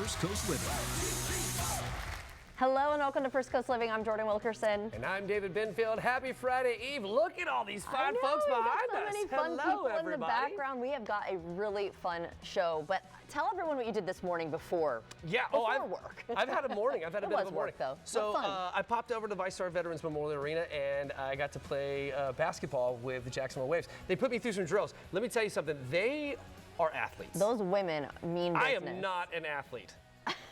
First Coast Living. Hello and welcome to First Coast Living. I'm Jordan Wilkerson. And I'm David Benfield. Happy Friday Eve. Look at all these fine folks behind so us. Many fun Hello, people everybody. in the background. We have got a really fun show, but tell everyone what you did this morning before. Yeah, before work. I've had a morning. I've had a bit of a morning. Work, though. So I popped over to VyStar Veterans Memorial Arena and I got to play basketball with the Jacksonville Waves. They put me through some drills. Let me tell you something. They are athletes. Those women mean business. I am not an athlete.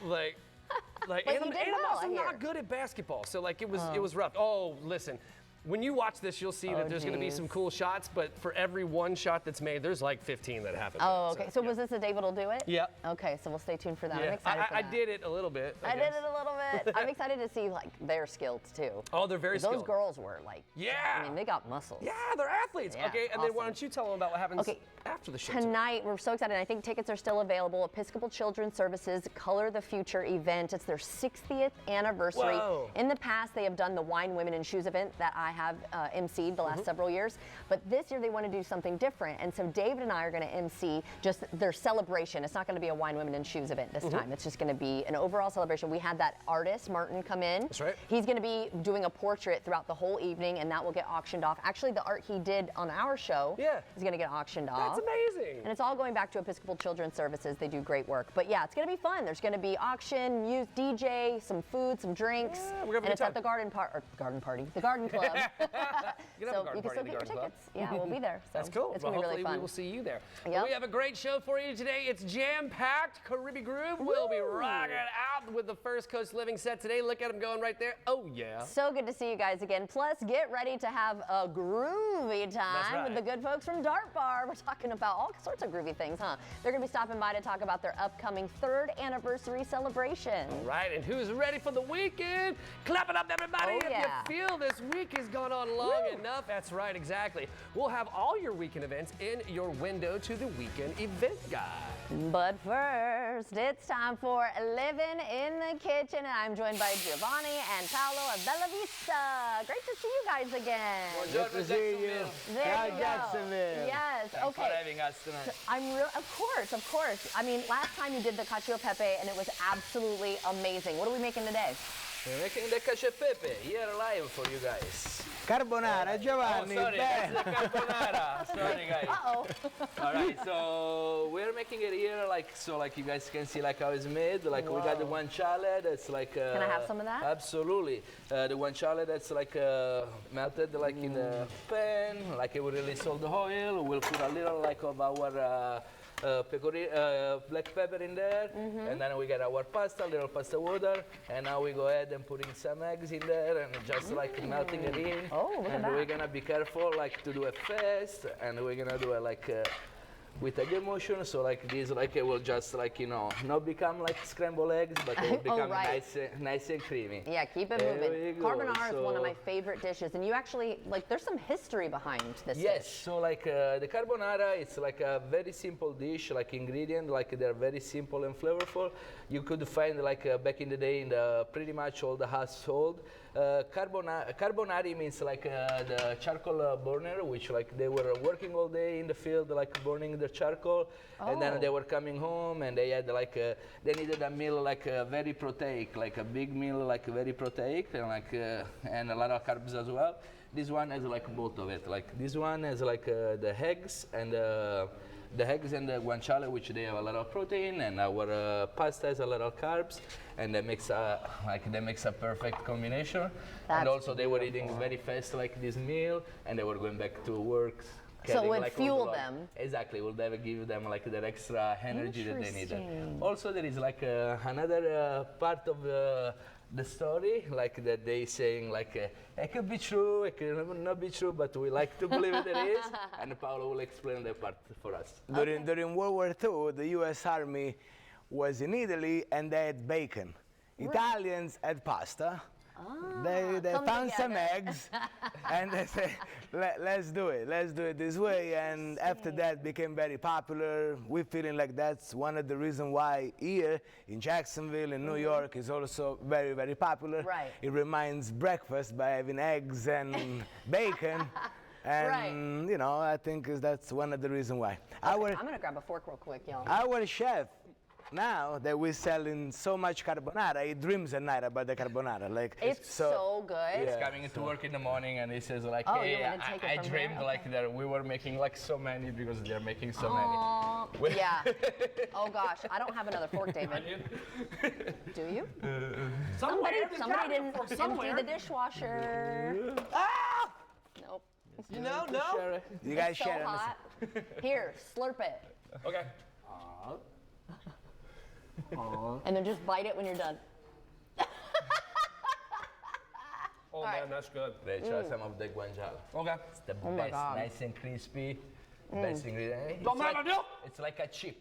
And I'm also not good at basketball, so it was rough. Oh, listen, when you watch this, you'll see that there's going to be some cool shots, but for every one shot that's made, there's like 15 that happen. Oh, okay. So was this a David will do it? Yeah. Okay, so we'll stay tuned for that. Yeah. I'm excited for that. I did it a little bit. I did it a little bit. I'm excited to see their skills too. Oh, they're very skilled. Those girls were I mean, they got muscles. Yeah, they're athletes. Yeah, okay, and then why don't you tell them about what happens after the show? Tonight, we're so excited. I think tickets are still available. Episcopal Children's Services Color the Future event. It's their 60th anniversary. Whoa. In the past, they have done the Wine, Women, and Shoes event that I have emceed the last several years. But this year, they want to do something different. And so David and I are going to MC just their celebration. It's not going to be a Wine, Women, and Shoes event this time. It's just going to be an overall celebration. We had that artist, Martin, come in. That's right. He's going to be doing a portrait throughout the whole evening, and that will get auctioned off. Actually, the art he did on our show is going to get auctioned off. That's amazing. And it's all going back to Episcopal Children's Services. They do great work. But yeah, it's going to be fun. There's going to be auction, DJ, some food, some drinks. Yeah, we're gonna have a and good it's at the Garden Club. So you can still get your tickets. Yeah, we'll be there. So That's cool. It's going to be really fun. We will see you there. Yep. Well, we have a great show for you today. It's jam-packed. Caribbean Groove will be rocking out with the First Coast Living set today. Look at them going right there. Oh, yeah. So good to see you guys again. Plus, get ready to have a groovy time with the good folks from Dart Bar. We're talking about all sorts of groovy things, huh? They're going to be stopping by to talk about their upcoming 3rd anniversary celebration. All right, and who's ready for the weekend? Clap it up, everybody. Oh, yeah. If you feel this week has gone on long enough, that's right, exactly. We'll have all your weekend events in your window to the weekend event guide. But first, it's time for Living in the Kitchen, and I'm joined by Giovanni and Paolo of Bella Vista. Great to see you guys again. Good to see you. There you go. Jacksonville. Yes, Thanks for having us tonight. Of course. I mean, last time you did the cacio e pepe, and it was absolutely amazing. What are we making today? We're making the cacio e pepe here live for you guys. Carbonara, Giovanni. Oh, sorry, that's the carbonara. Sorry, guys. Uh-oh. All right, so we're making it here like you guys can see how it's made. We got the guanciale that's Can I have some of that? Absolutely. The guanciale that's melted in the pan. We release all the oil. We'll put a little of our black pepper in there, and then we get our little pasta water, and now we go ahead and putting some eggs in there and just melting it in. Oh, look at that. We're gonna be careful to do it fast, and we're gonna do it with a good motion, so this it will just not become scrambled eggs, but it will become nice and creamy. Yeah, keep it moving. Carbonara is one of my favorite dishes, and you actually there's some history behind this dish. Yes, so the carbonara, it's a very simple dish, ingredient, they're very simple and flavorful. You could find back in the day in pretty much all the household. Carbonari means the charcoal burner, which they were working all day in the field, burning the charcoal, and then they were coming home and they had they needed a meal very proteic, a big meal very proteic, and a lot of carbs as well. This one has both of it. This one has the eggs and the the guanciale, which they have a lot of protein, and our pasta has a lot of carbs, and that makes a perfect combination. And also they were eating very fast this meal, and they were going back to work. So it would fuel them. Exactly, will never give them that extra energy that they needed. Also, there is another part of the story, that they saying it could be true, it could not be true, but we like to believe it is. And Paolo will explain that part for us. During World War II, the U.S. Army was in Italy and they had bacon. Right. Italians had pasta. They found some eggs and they said, let's do it this way. And after that became very popular. We're feeling that's one of the reasons why here in Jacksonville in New York is also very, very popular. Right. It reminds breakfast by having eggs and bacon. And I think that's one of the reasons why. I'm gonna grab a fork real quick, y'all. Our chef now that we're selling so much carbonara, he dreams at night about the carbonara. Like It's so good. He's coming into work in the morning and he says like, Oh, hey, you wanna take it I from here? dreamed like Okay. that we were making like so many because they're making so Aw, many. yeah. Oh gosh, I don't have another fork, David. Do you? Somebody didn't empty the dishwasher. Ah! Nope. You know, no. you guys It's so share. hot. Here, slurp it. Okay. And then just bite it when you're done. Oh right. man, that's good. Let's try some of the guanciale. Okay. It's the Oh my best, God. nice and crispy. Best ingredient. Don't mind my deal. It's like a chip.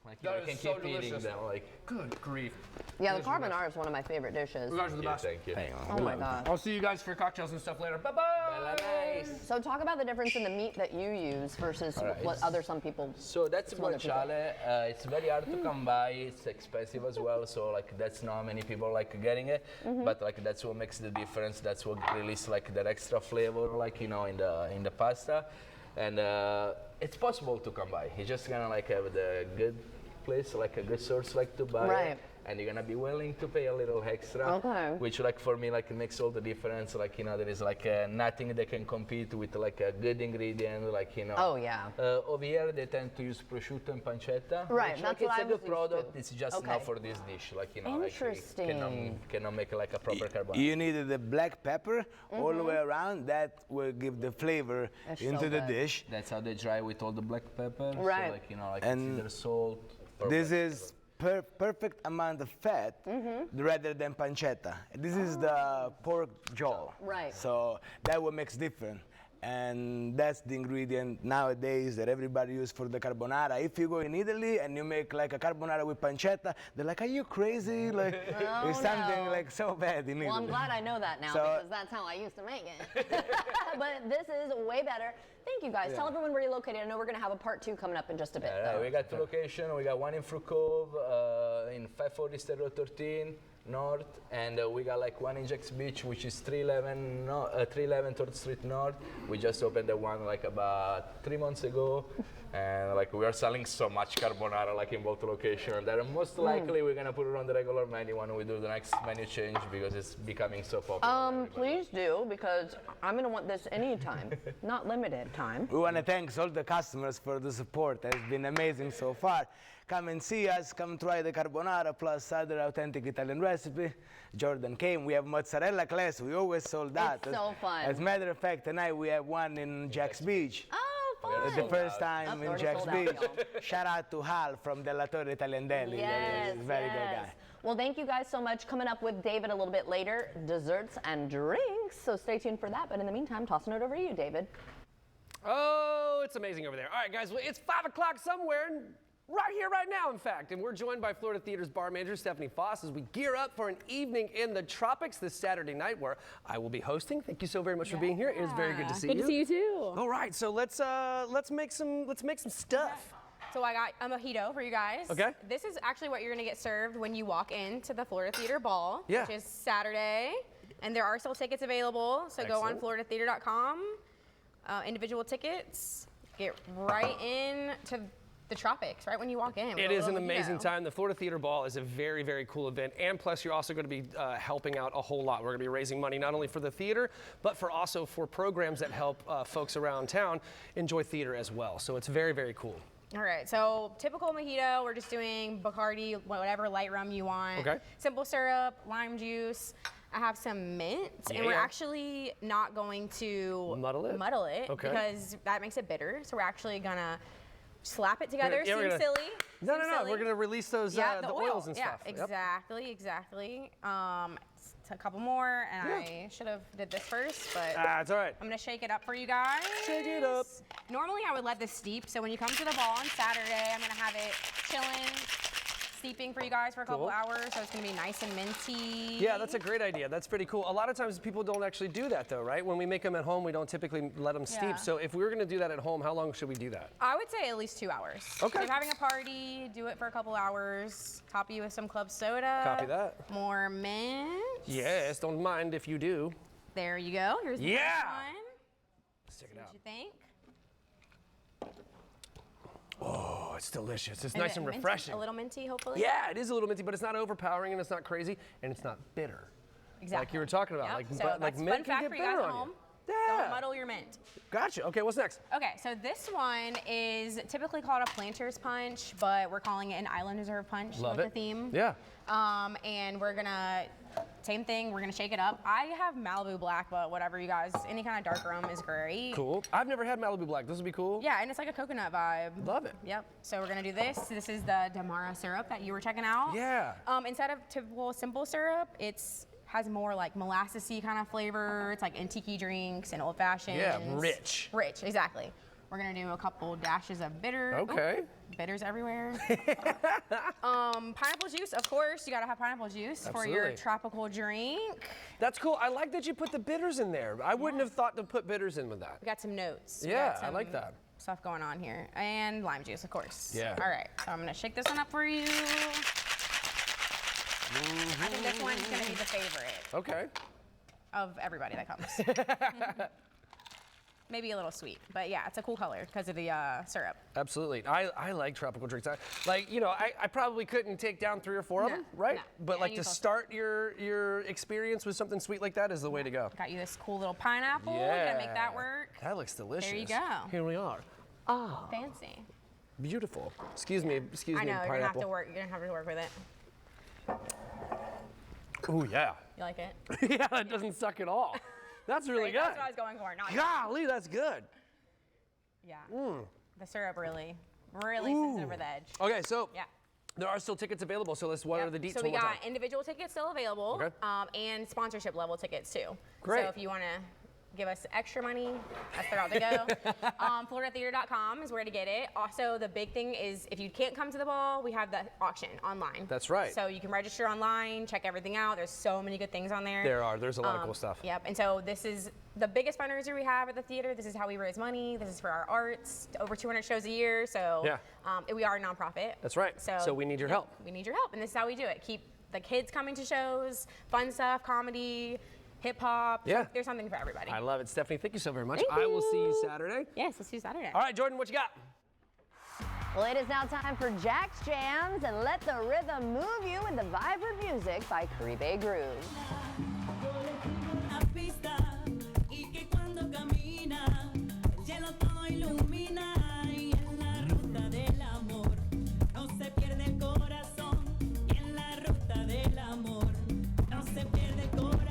Like That you can is so keep eating delicious. them. Like, Good grief. Yeah, the carbonara is one of my favorite dishes. You guys are the yeah, best. thank you. Oh my god. I'll see you guys for cocktails and stuff later. Bye bye. Nice. So talk about the difference in the meat that you use versus Alright. what some people. So that's Some other people. guanciale. It's very hard to come by. It's expensive as well. So like that's not many people like getting it. But like that's what makes the difference. That's what releases like that extra flavor, like in the pasta. And it's possible to come by. You just gonna like have the good place, like a good source, like to buy. Right. And you're gonna be willing to pay a little extra, Okay. which like for me like makes all the difference. Like there is like nothing that can compete with like a good ingredient, like Oh yeah. over here they tend to use prosciutto and pancetta. Right, Which, that's like, what it's I a was good used product. to. It's just Okay. not for this dish. Like like, Interesting. cannot make like a proper carbonara. You needed the black pepper all the way around. That will give the flavor It's into so the good. dish. That's how they dry with all the black pepper. Right. So like like And it's either salt. Or This black is perfect amount of fat rather than pancetta. This is the pork jaw. Right. So that what makes different. And that's the ingredient nowadays that everybody uses for the carbonara. If you go in Italy and you make like a carbonara with pancetta, they're like, are you crazy? Like, Oh, it's something no. like so bad in Italy. Well, I'm glad I know that now So- because that's how I used to make it. But this is way better. Thank you guys. Tell everyone where you're located. I know we're going to have a part 2 coming up in just a bit. pepper. though. We got 2 locations. We got one in Fruit Cove, in 540 State Road 13 North, and we got like one in Jack's Beach, which is 311 3rd Street North. We just opened the one like about 3 months ago, and like we are selling so much carbonara like in both locations that most likely we're gonna put it on the regular menu when we do the next menu change because it's becoming so popular. Please do because I'm going to want this anytime, not limited time. We want to thank all the customers for the support. It's been amazing so far. Come and see us. Come try the carbonara plus other authentic Italian recipe. Jordan came. We have mozzarella class. We always sold out. It's so fun. As a matter of fact, tonight we have one in Jack's Beach. Oh, fun. The first time That's in already Jack's sold out, Beach. y'all. Shout out to Hal from Della Torre Italian Deli. Yes, He's a very good yes. guy. Well, thank you guys so much. Coming up with David a little bit later, desserts and drinks. So stay tuned for that. But in the meantime, tossing it over to you, David. Oh, it's amazing over there. All right, guys, well, it's 5 o'clock somewhere, and right here, right now, in fact. And we're joined by Florida Theater's bar manager, Stephanie Foss, as we gear up for an evening in the tropics this Saturday night where I will be hosting. Thank you so very much for being here. It is very good to see you. Good to see you too. All right, so let's make some stuff. So I got a mojito for you guys. Okay. This is actually what you're gonna get served when you walk into the Florida Theater Ball, Yeah. which is Saturday. And there are still tickets available, so go on Excellent. floridatheater.com. Individual tickets. Get right in to the tropics, right when you walk in. with It a is an little amazing mojito. time. The Florida Theater Ball is a very, very cool event. And plus, you're also going to be helping out a whole lot. We're going to be raising money not only for the theater, but for also for programs that help folks around town enjoy theater as well. So it's very, very cool. All right, so typical mojito, we're just doing Bacardi, whatever light rum you want. Okay. Simple syrup, lime juice. I have some mint, and we're Yeah. actually not going to Muddle it? Okay. because that makes it bitter. So we're actually gonna slap it together. Yeah, we're Seems gonna- silly. No, Seems no, no. silly. We're going to release those Yeah, the oils and yeah, stuff. Yep. exactly, exactly. It's a couple more, and I should have did this first, but Ah, it's all right. I'm gonna shake it up for you guys. Shake it up. Normally I would let this steep, so when you come to the ball on Saturday, I'm gonna have it chilling, steeping for you guys for a couple Cool. hours, so it's gonna be nice and minty. Yeah, that's a great idea. That's pretty cool. A lot of times people don't actually do that though, right? When we make them at home, we don't typically let them steep. Yeah. So if we were going to do that at home, how long should we do that? I would say at least 2 hours. Okay. If you're having a party, do it for a couple hours. Top you with some club soda. Copy that. More mint. Yes, don't mind if you do. There you go. Here's the Yeah. first one. Let's check it What out. you think? Oh, it's delicious. It's Is nice it and minty? refreshing. A little minty, hopefully. Yeah, it is a little minty, but it's not overpowering and it's not crazy and it's not bitter. Exactly. Like you were talking about. Yep. Like, So like that's mint fun can fact get for you guys bitter at on home. you. Don't Yeah. muddle your mint. Gotcha. Okay, what's next? Okay, so this one is typically called a planter's punch, but we're calling it an Islanders punch Love with it. the theme. Yeah. And we're gonna, same thing, we're gonna shake it up. I have Malibu Black, but whatever you guys, any kind of dark rum is great. Cool. I've never had Malibu Black. This would be cool. Yeah, and it's like a coconut vibe. Love it. Yep. So we're gonna do this. This is the Damara syrup that you were checking out. Yeah. Instead of typical simple syrup, it's has more like molassesy kind of flavor. It's like in tiki drinks and old fashions. Yeah, rich. Rich, exactly. We're gonna do a couple dashes of bitter. Okay. Oh, bitters everywhere. Pineapple juice, of course. You gotta have pineapple juice for your Absolutely. tropical drink. That's cool. I like that you put the bitters in there. I wouldn't have thought to put bitters in with that. We got some notes. We Yeah, got I like some that. Stuff going on here. And lime juice, of course. Yeah. All right, so I'm gonna shake this one up for you. I think this one's gonna be the favorite Okay. of everybody that comes. Maybe a little sweet, but yeah, it's a cool color because of the syrup. Absolutely. I like tropical drinks. I probably couldn't take down 3 or 4 of No, them, right? no. But Yeah, like you to go. start your experience with something sweet like that is the way to go. Got you this cool little pineapple. Yeah. Gonna make that work. That looks delicious. There you go. Here we are. Fancy. Beautiful. Excuse me, I know, you're pineapple. gonna have to work. You're gonna have to work with it. Oh yeah. You like it? Yeah, that doesn't suck at all. That's really Great, good. That's what I was going for. Not Golly, that's good. yeah. The syrup really sends it over the edge. Okay, so Yeah. there are still tickets available. So what are the deets? So one we more got time? individual tickets still available, Okay. and sponsorship level tickets too. Great. So if you want to give us extra money, that's the route to go. FloridaTheater.com is where to get it. Also, the big thing is if you can't come to the ball, we have the auction online. That's right. So you can register online, check everything out. There's so many good things on there. There's a lot of cool stuff. Yep. And so this is the biggest fundraiser we have at the theater. This is how we raise money. This is for our arts. Over 200 shows a year. So Yeah. We are a nonprofit. That's right. So we need your help. We need your help, and this is how we do it. Keep the kids coming to shows, fun stuff, comedy, hip hop. Yeah. There's something for everybody. I love it. Stephanie, thank you so very much. Thank I will see you you. Saturday. Yes, let's do Saturday. All right, Jordan, what you got? Well, it is now time for Jack's Jams, and let the rhythm move you with the vibrant music by Caribe Groove. Una pista y que cuando camina el cielo todo ilumina y en la ruta del amor no se pierde el corazón y en la ruta del amor no se pierde el corazón.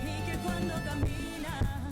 Y que cuando camina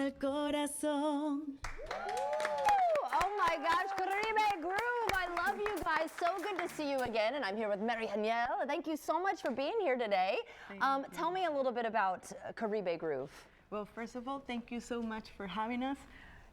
el corazón. Oh my gosh, Caribe Groove. I love you guys. So good to see you again. And I'm here with Mary Danielle. Thank you so much for being here today. Tell me a little bit about Caribe Groove. Well, first of all, thank you so much for having us.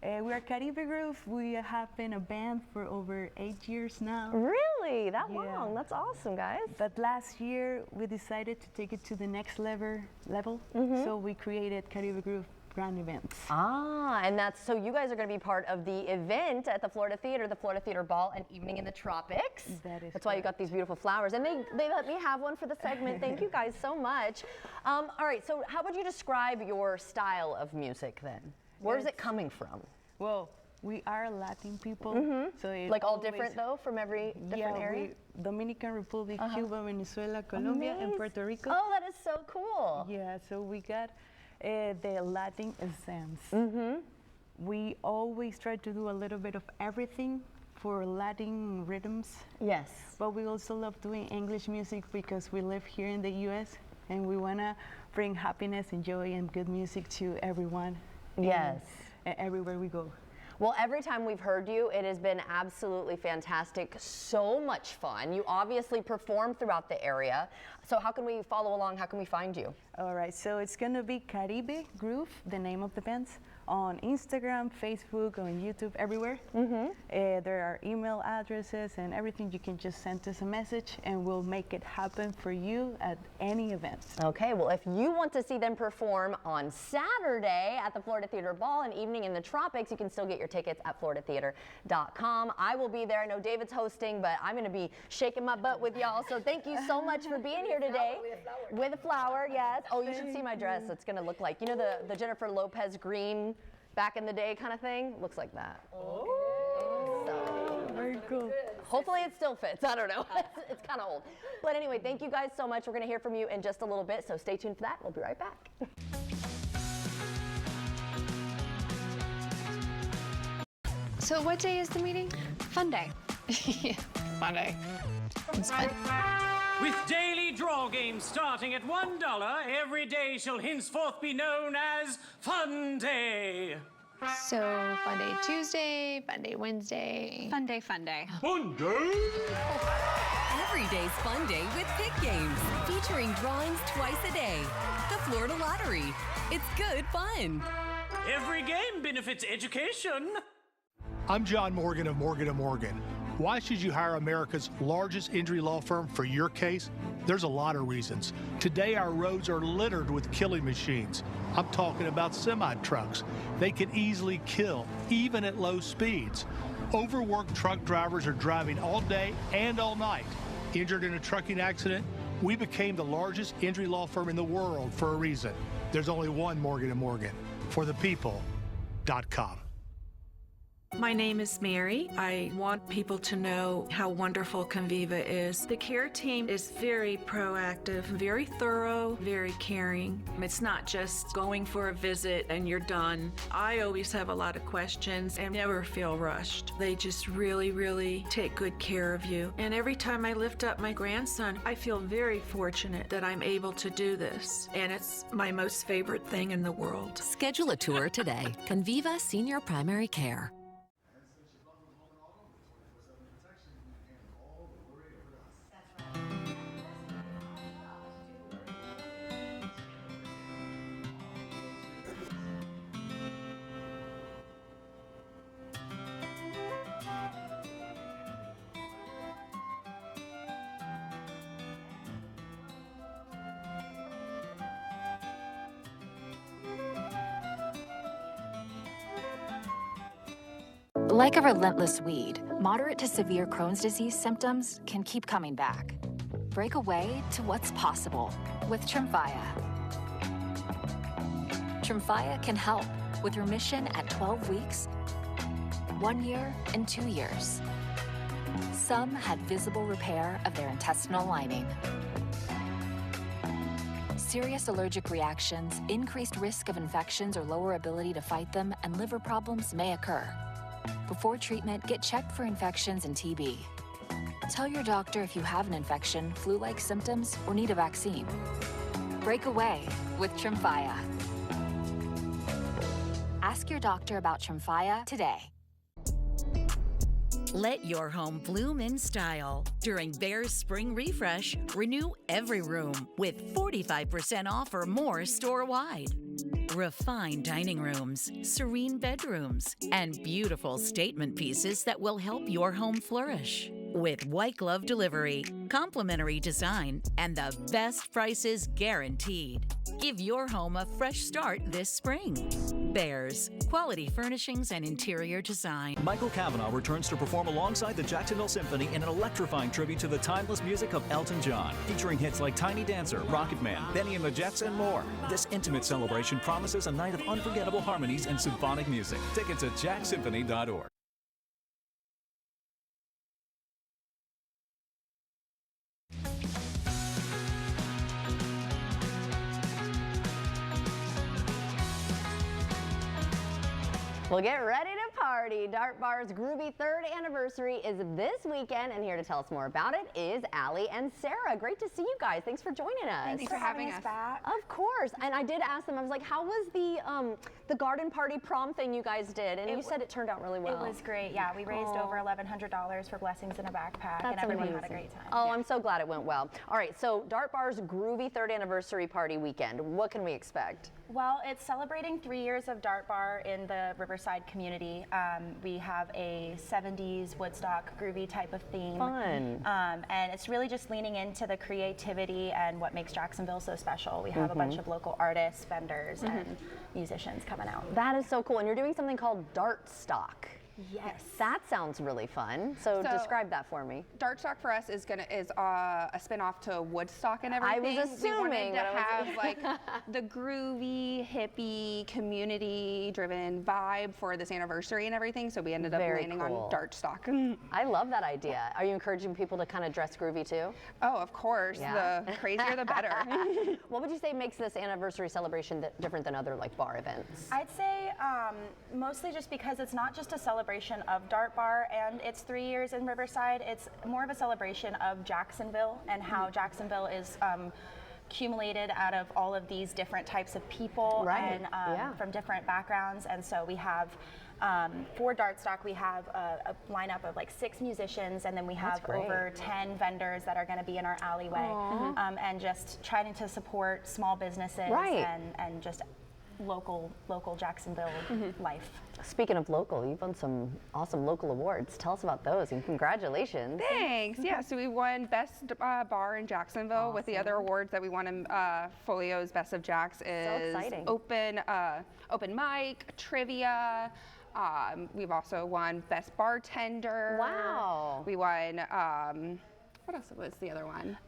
We are Caribe Groove. We have been a band for over 8 years now. Really? That Yeah. long? That's awesome, guys. But last year, we decided to take it to the next level. So we created Caribe Groove Grand Events. And that's so you guys are going to be part of the event at the Florida Theater Ball, an evening in the tropics. That is That's why you got these beautiful flowers, and they let me have one for the segment. Thank you guys so much. All right, so how would you describe your style of music then? Where's it coming from? Well, we are Latin people. So it Like all always- different though, from every different area? Dominican Republic, Cuba, Venezuela, Colombia, and Puerto Rico. Oh, that is so cool. Yeah, so we got the Latin essence. We always try to do a little bit of everything for Latin rhythms, Yes. but we also love doing English music because we live here in the US and we want to bring happiness and joy and good music to everyone. Yes. And everywhere we go. Well, every time we've heard you, it has been absolutely fantastic. So much fun. You obviously perform throughout the area. So how can we follow along? How can we find you? All right, so it's gonna be Caribe Groove, the name of the band, on Instagram, Facebook, on YouTube, everywhere. There are email addresses and everything. You can just send us a message and we'll make it happen for you at any event. Okay, well, if you want to see them perform on Saturday at the Florida Theater Ball, an evening in the tropics, you can still get your tickets at floridatheater.com. I will be there. I know David's hosting, but I'm going to be shaking my butt with y'all. So thank you so much for being here today. With a flower, yes. Oh, you should see my dress. It's going to look like, you know, the Jennifer Lopez green back in the day kind of thing? Looks like that. Very cool. Hopefully it still fits. I don't know. It's kind of old. But anyway, thank you guys so much. We're going to hear from you in just a little bit, so stay tuned for that. We'll be right back. So what day is the meeting? Fun day. Monday. It's fun. With daily draw games starting at $1, every day shall henceforth be known as Fun Day. So fun day Tuesday, fun day Wednesday. Fun day, fun day. Fun Day? Every day's fun day with Pick Games, featuring drawings twice a day. The Florida Lottery. It's good fun. Every game benefits education. I'm John Morgan of Morgan & Morgan. Why should you hire America's largest injury law firm for your case? There's a lot of reasons. Today, our roads are littered with killing machines. I'm talking about semi-trucks. They can easily kill, even at low speeds. Overworked truck drivers are driving all day and all night. Injured in a trucking accident? We became the largest injury law firm in the world for a reason. There's only one Morgan & Morgan. ForThePeople.com. My name is Mary. I want people to know how wonderful Conviva is. The care team is very proactive, very thorough, very caring. It's not just going for a visit and you're done. I always have a lot of questions and never feel rushed. They just really, really take good care of you. And every time I lift up my grandson, I feel very fortunate that I'm able to do this. And it's my most favorite thing in the world. Schedule a tour today. Conviva Senior Primary Care. Like a relentless weed, moderate to severe Crohn's disease symptoms can keep coming back. Break away to what's possible with Tremfya. Tremfya can help with remission at 12 weeks, 1 year, and 2 years. Some had visible repair of their intestinal lining. Serious allergic reactions, increased risk of infections or lower ability to fight them, and liver problems may occur. Before treatment, get checked for infections and TB. Tell your doctor if you have an infection, flu-like symptoms, or need a vaccine. Break away with Tremfya. Ask your doctor about Tremfya today. Let your home bloom in style. During Bear's Spring Refresh, renew every room with 45% off or more store-wide. Refined dining rooms, serene bedrooms, and beautiful statement pieces that will help your home flourish. With white glove delivery, complimentary design, and the best prices guaranteed. Give your home a fresh start this spring. Bears, quality furnishings and interior design. Michael Cavanaugh returns to perform alongside the Jacksonville Symphony in an electrifying tribute to the timeless music of Elton John, featuring hits like Tiny Dancer, Rocket Man, Benny and the Jets, and more. This intimate celebration promises a night of unforgettable harmonies and symphonic music. Tickets at jacksymphony.org. Well, get ready to party. Dart Bar's groovy 3rd anniversary is this weekend, and here to tell us more about it is Allie and Sarah. Great to see you guys. Thanks for joining us. Thanks for having us back. Of course. And I did ask them, I was like, how was the garden party prom thing you guys did? And you said it turned out really well. It was great, yeah. We raised over $1,100 for blessings in a backpack, and everyone had a great time. Oh, yeah. I'm so glad it went well. All right, so Dart Bar's groovy 3rd anniversary party weekend. What can we expect? Well, it's celebrating 3 years of Dart Bar in the Riverside community. We have a 70s Woodstock groovy type of theme. Fun. And it's really just leaning into the creativity and what makes Jacksonville so special. We have a bunch of local artists, vendors, and musicians coming out. That is so cool. And you're doing something called Dart Stock. Yes. That sounds really fun. So describe that for me. Dartstock for us is a spin-off to Woodstock and everything. I was assuming we wanted to have like the groovy, hippie, community-driven vibe for this anniversary and everything. So we ended up landing on Dartstock. I love that idea. Are you encouraging people to kind of dress groovy too? Oh, of course. Yeah. The crazier, the better. What would you say makes this anniversary celebration different than other like bar events? I'd say mostly just because it's not just a celebration of Dart Bar and its 3 years in Riverside. It's more of a celebration of Jacksonville and how Jacksonville is accumulated out of all of these different types of people and from different backgrounds. And so we have for Dartstock, we have a lineup of like 6 musicians, and then we have over 10 vendors that are going to be in our alleyway, and just trying to support small businesses and just local Jacksonville life. Speaking of local, you've won some awesome local awards. Tell us about those, and congratulations. Thanks. Yeah, so we won Best Bar in Jacksonville with the other awards that we won in Folio's Best of Jacks is open mic, trivia. We've also won Best Bartender. Wow. We won, what else was the other one?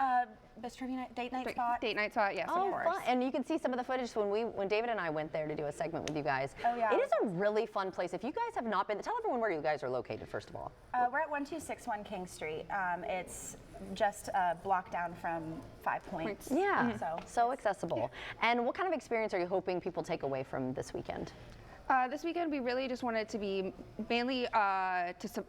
Best Trivia Night, Date Night Spot. Date Night Spot, yes, of course. Fun. And you can see some of the footage when David and I went there to do a segment with you guys. Oh, yeah. It is a really fun place. If you guys have not been, tell everyone where you guys are located, first of all. We're at 1261 King Street. It's just a block down from 5 Points. Yeah, so accessible. And what kind of experience are you hoping people take away from this weekend? This weekend, we really just wanted to be mainly to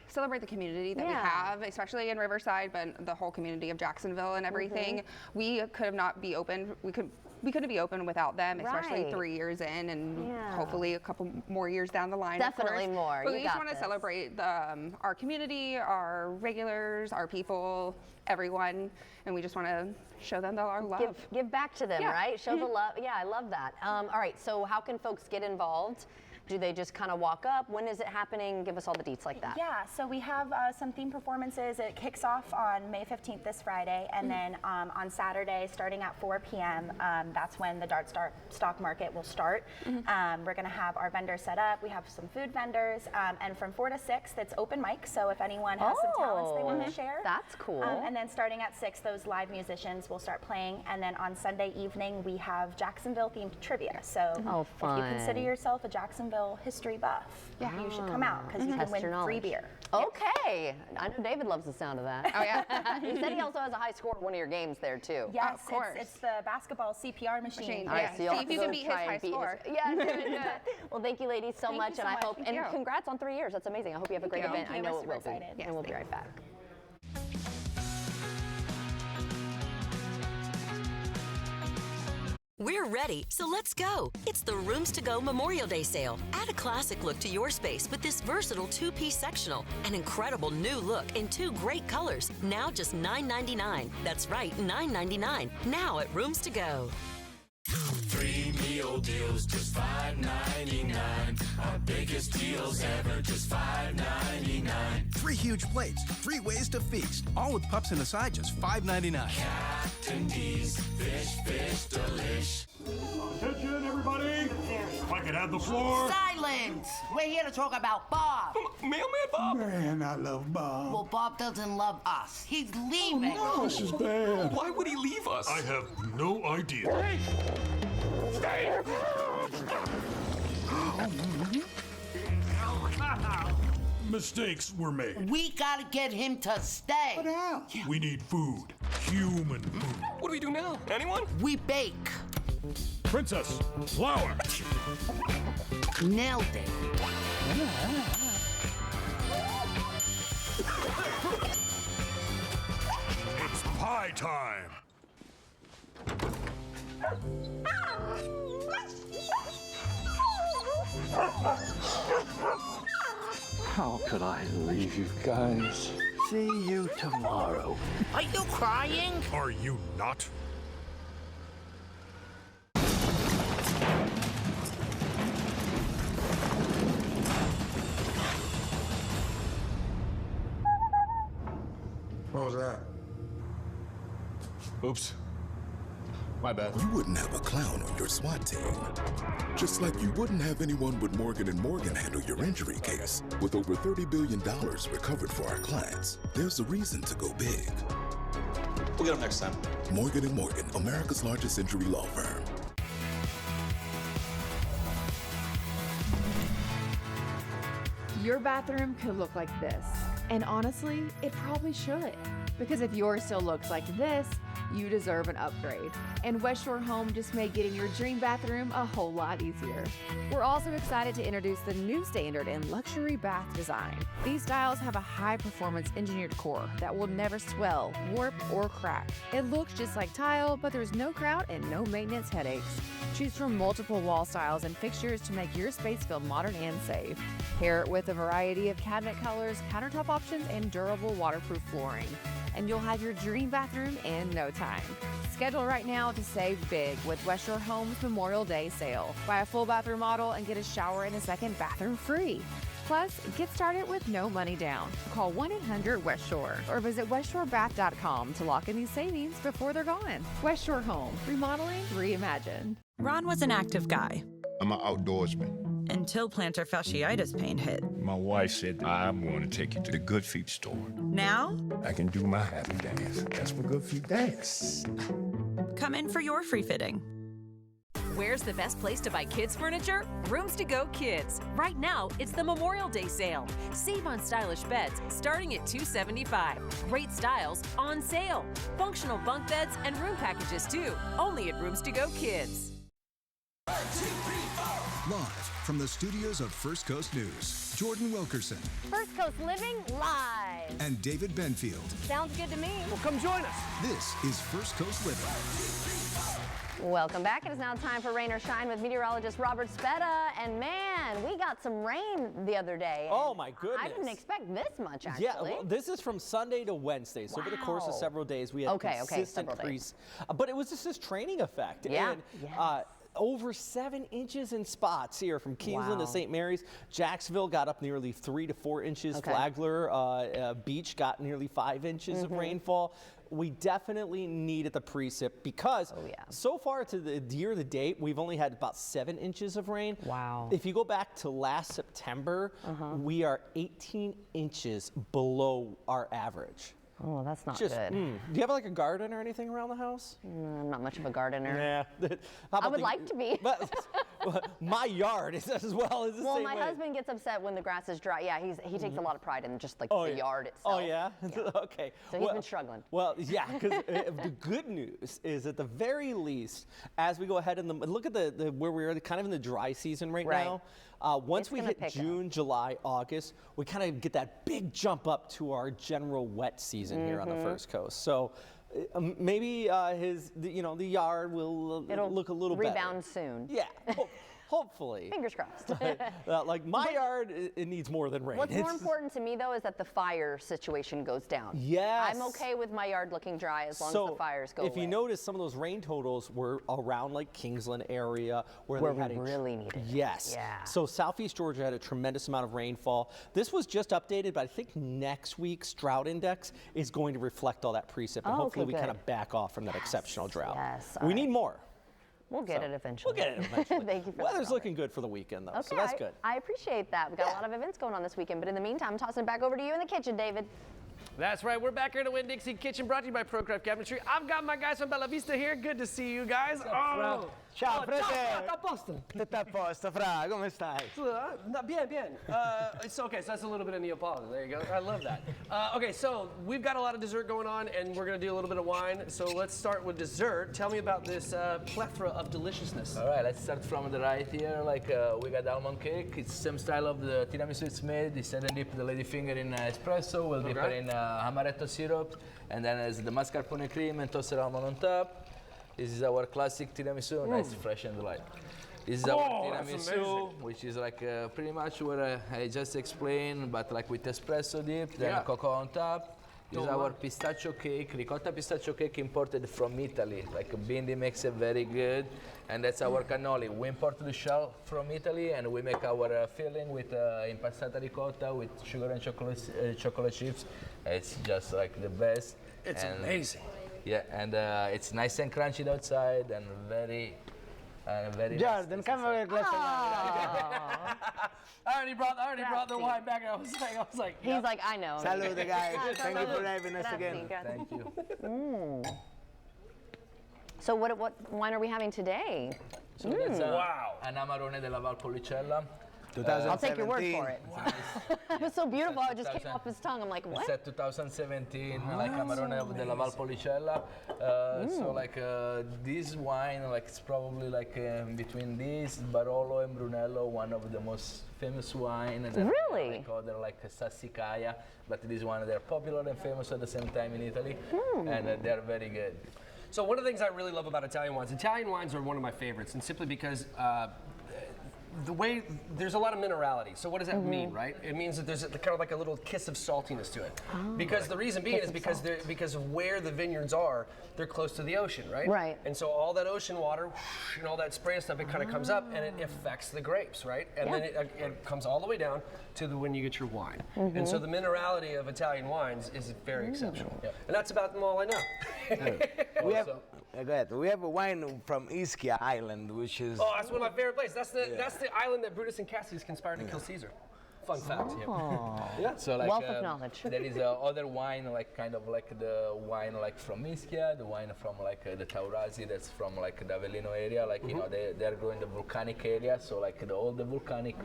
celebrate the community that we have, especially in Riverside, but the whole community of Jacksonville and everything. We could not be open. We couldn't be open without them, especially 3 years in, and hopefully a couple more years down the line. Definitely more. But we just want to celebrate our community, our regulars, our people, everyone, and we just want to show them our love. Give back to them, right? Show the love. Yeah, I love that. All right, so how can folks get involved? Do they just kind of walk up? When is it happening? Give us all the deets like that. Yeah, so we have some theme performances. It kicks off on May 15th this Friday, and then on Saturday, starting at 4 p.m., that's when the Dartstock Market will start. We're going to have our vendors set up. We have some food vendors, and from 4 to 6, it's open mic, so if anyone has some talents they want to share. That's cool. And then starting at 6, those live musicians will start playing, and then on Sunday evening, we have Jacksonville-themed trivia. So if you consider yourself a Jacksonville history buff, you should come out because you can win free beer. Okay, I know David loves the sound of that. Oh yeah. He said he also has a high score at one of your games there too. Yes, of course. It's the basketball CPR machine. All right, so you'll see if you can beat his high score. Yeah, good. Well, thank you ladies so much, and I hope, and congrats on 3 years. That's amazing. I hope you have a great event. I know it will be. And we'll be right back. We're ready, so let's go. It's the Rooms to Go Memorial Day sale. Add a classic look to your space with this versatile 2-piece sectional. An incredible new look in 2 great colors. Now just $9.99. That's right, $9.99. Now at Rooms to Go. 3 meal deals, just $5.99. Our biggest deals ever, just $5.99. 3 huge plates, 3 ways to feast, all with pups and a side, just $5.99. Captain D's, fish, delish. Attention, everybody! If I could have the floor. Silence! We're here to talk about Bob. Mailman Bob? Man, I love Bob. Well, Bob doesn't love us. He's leaving. Oh, no. This is bad. Why would he leave us? I have no idea. Hey! Stay here! Mistakes were made. We gotta get him to stay. What now? We need food. Human food. What do we do now? Anyone? We bake. Princess, flour. Nailed it. It's pie time. How could I leave you guys? See you tomorrow. Are you crying? Are you not? What was that? Oops. My bad. You wouldn't have a clown on your SWAT team. Just like you wouldn't have anyone but Morgan & Morgan handle your injury case. With over $30 billion recovered for our clients, there's a reason to go big. We'll get them next time. Morgan & Morgan, America's largest injury law firm. Your bathroom could look like this. And honestly, it probably should. Because if yours still looks like this, you deserve an upgrade. And West Shore Home just made getting your dream bathroom a whole lot easier. We're also excited to introduce the new standard in luxury bath design. These styles have a high-performance engineered core that will never swell, warp, or crack. It looks just like tile, but there's no grout and no maintenance headaches. Choose from multiple wall styles and fixtures to make your space feel modern and safe. Pair it with a variety of cabinet colors, countertop options, and durable waterproof flooring. And you'll have your dream bathroom in no time. Schedule right now to save big with West Shore Home's Memorial Day sale. Buy a full bathroom model and get a shower and a second bathroom free. Plus, get started with no money down. Call 1-800-WEST SHORE or visit westshorebath.com to lock in these savings before they're gone. West Shore Home, remodeling reimagined. Ron was an active guy. I'm an outdoorsman. Until plantar fasciitis pain hit. My wife said, I'm going to take you to the Good Feet store. Now? I can do my happy dance. That's what Good Feet dance. Come in for your free fitting. Where's the best place to buy kids furniture? Rooms to Go Kids. Right now, it's the Memorial Day sale. Save on stylish beds starting at $275. Great styles on sale. Functional bunk beds and room packages too. Only at Rooms to Go Kids. Live from the studios of First Coast News, Jordan Wilkerson First Coast Living live. and David Benfield. Sounds good to me. Well, come join us. This is First Coast Living. Welcome back. It is now time for Rain or Shine with meteorologist Robert Speta. And man, we got some rain the other day. Oh my goodness. I didn't expect this much, actually. Yeah, well, this is from Sunday to Wednesday. So over the course of several days, we had consistent freeze. But it was just this training effect. Yeah. And, over 7 inches in spots here from Kingsland to St. Mary's. Jacksonville got up nearly 3 to 4 inches. Flagler Beach got nearly 5 inches of rainfall. We definitely needed the precip because so far to the year to date, we've only had about 7 inches of rain. Wow. If you go back to last September, we are 18 inches below our average. Oh, that's not Just, good. Do you have like a garden or anything around the house? I'm not much of a gardener. Yeah. I would like to be. But my yard is as well as the same my way. husband gets upset when the grass is dry. Yeah, he takes a lot of pride in just like the yard itself. Oh, yeah? Okay. So he's been struggling. Well, yeah, because the good news is at the very least, as we go ahead and look at the where we're kind of in the dry season right now, once we hit June, July, August, we kind of get that big jump up to our general wet season here on the First Coast. So maybe the yard will look a little rebound better. soon. Yeah. Hopefully. Fingers crossed. Like my yard, it needs more than rain. What's more important to me, though, is that the fire situation goes down. Yes. I'm okay with my yard looking dry as long as the fires go away. If you notice, some of those rain totals were around like Kingsland area where we they had really needed it. Yes. Yeah. So Southeast Georgia had a tremendous amount of rainfall. This was just updated, but I think next week's drought index is going to reflect all that precip, and hopefully we kind of back off from that exceptional drought. Yes. We need more. We'll get it eventually. We'll get it eventually. Thank you for Weather's looking good for the weekend, though, so that's good. I appreciate that. We've got a lot of events going on this weekend, but in the meantime, I'm tossing it back over to you in the kitchen, David. That's right. We're back here in the Winn-Dixie Kitchen, brought to you by ProCraft Cabinetry. I've got my guys from Bella Vista here. Good to see you guys. Ciao, frate. Ciao, a posto. Tutto a posto, fra. Come stai? Bien, bien. So that's a little bit of Neapolitan. There you go. I love that. Okay, so we've got a lot of dessert going on, and we're going to do a little bit of wine. So let's start with dessert. Tell me about this plethora of deliciousness. All right, let's start from the right here. We got almond cake. It's the same style of the tiramisu it's made. Instead of dip the ladyfinger in espresso, we'll dip it in amaretto syrup, and then there's the mascarpone cream and toasted almond on top. This is our classic tiramisu, nice, fresh and light. This is our tiramisu, which is pretty much what I just explained, but with espresso dip, then cocoa on top. This is our pistachio cake, ricotta pistachio cake imported from Italy. Bindi makes it very good, and that's our cannoli. We import the shell from Italy, and we make our filling with impastata ricotta with sugar and chocolate chips. It's just the best. It's amazing. Yeah, and it's nice and crunchy outside and very Jordan, come over a glass of I already brought the wine back. I was like, he's like, I know. Salute, guys. Thank you for having us again. Thank you. So what wine are we having today? So that's an Amarone della Valpolicella. I'll take your word for it. It was so beautiful. It just came off his tongue. I'm like, what? It's at 2017, Amarone della Valpolicella. So this wine, it's probably between this Barolo and Brunello, one of the most famous wine. Really? They're like Sassicaia, but this one they're popular and famous at the same time in Italy, and they're very good. So one of the things I really love about Italian wines are one of my favorites, and simply because the way there's a lot of minerality. So what does that mean, right? It means that there's kind of like a little kiss of saltiness to it. Because the reason being is because of where the vineyards are, they're close to the ocean, right? Right. And so all that ocean water and all that spray stuff, it kind of comes up and it affects the grapes, right? And then it comes all the way down to when you get your wine. And so the minerality of Italian wines is very exceptional. Yep. And that's about all I know. We have a wine from Ischia Island, which is... Oh, that's one of my favorite places. That's the island that Brutus and Cassius conspired to kill Caesar. Fun fact. Yeah. So wealth of knowledge. There is other wine, the wine from Ischia, the wine from the Taurasi, that's from the Avellino area. They're growing the volcanic area, so all the volcanic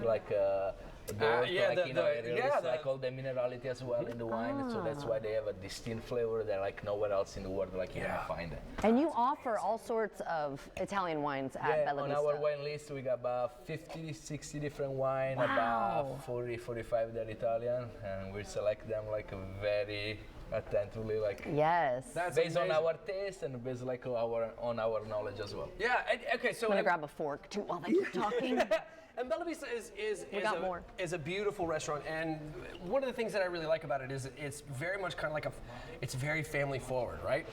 all the minerality as well in the wine, so that's why they have a distinct flavor that nowhere else in the world you can find it. And you offer all sorts of Italian wines at Bella Vista. On our wine list we got about 50, 60 different wine, about 40, 45 that are Italian, and we select them very attentively, yes, that's based on our taste and based on our knowledge as well. Yeah. Okay. So I'm gonna grab a fork too while they keep talking. And Bella Vista is a beautiful restaurant, and one of the things that I really like about it is it's very much kind of it's very family forward, right?